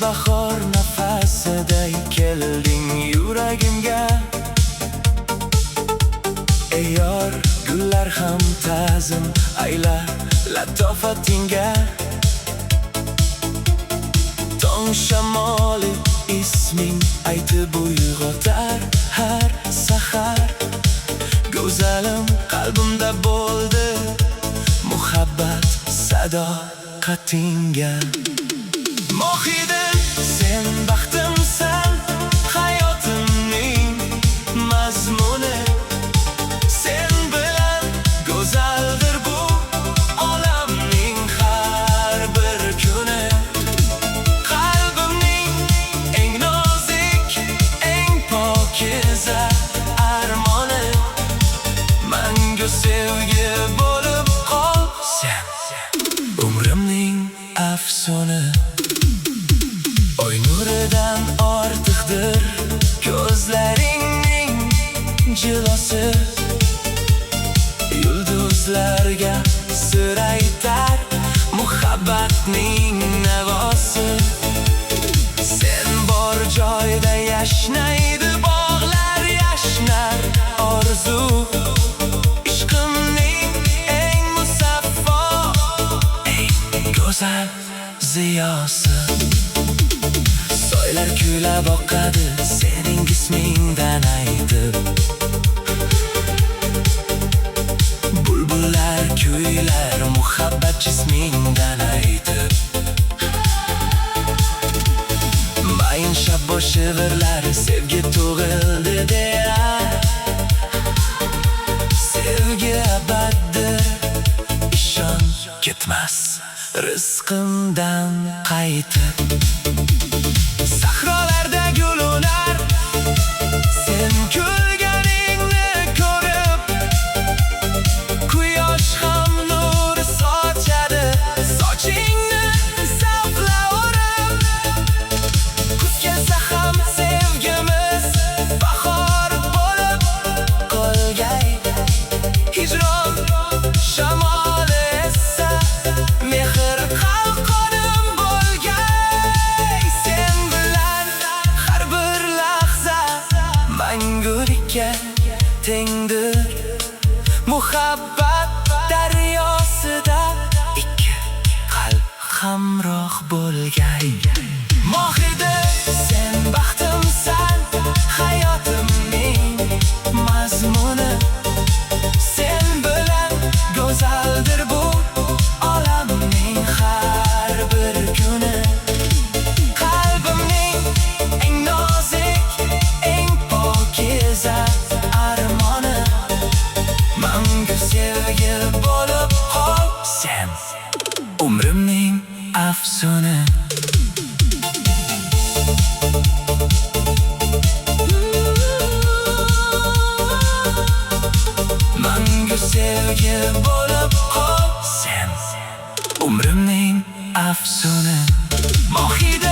Bahor nafasiday kelding yuragimga. Ey yor, gullar ham ta'zim aylar latofatingga. Tong shamoli isming aytib uyg'otar har sahar. Go'zalim qalbimda bo'ldi muhabbat sadoqatingga. Mohidim sen baxtimsan, hayotimning mazmuni. Sen bilan go'zaldir bu olamning har bir kuni. Qalbimning eng nozik, eng pokiza armoni. Mangu sevgi bo'lib qol sen, umrimning afsona. Oy nuridan ortiqdir ko'zlaringning jilosi. Yulduzlarga sir aytar muhabbatning navosi. Sen bor joyda yashnaydi bog'lar, yashnar orzu. Ishqimning eng musaffo, eng go'zal ziyosi. Soylar kuylab oqadi sening ismingdan aytib. Bulbullar kuylar muhabbat jismingdan aytib. Mayin shabbo shivirlar sevgi tug'ildi deyar. Sevgi abaddir, ishon ketmas rizqimdan qaytib. Sahrolarda gul unar sen kulganingni ko'rib. Quyosh ham nur sochadi sochingni saflavorib. Kuz kelsa ham sevgimiz bahor bo'lib qolgay. Hijron shamoli essa mehr qalqonim bo'lgay. Sen bilan har bir lahza mangulikka tengdir. Muhabbat daryosida ikki qalb hamroh bo'lgay. Mohida sen baxtimsan, hayotimning mazmuni. Sen bilan go'zaldir bu olamning har bir kuni. Qalbimning eng nozik, eng pokiza armoni. Mangu sevgi bo'lib qol sen, umrimning afsona. Mangu sevgi bo'lib qol sen, umrimning afsona. Mohida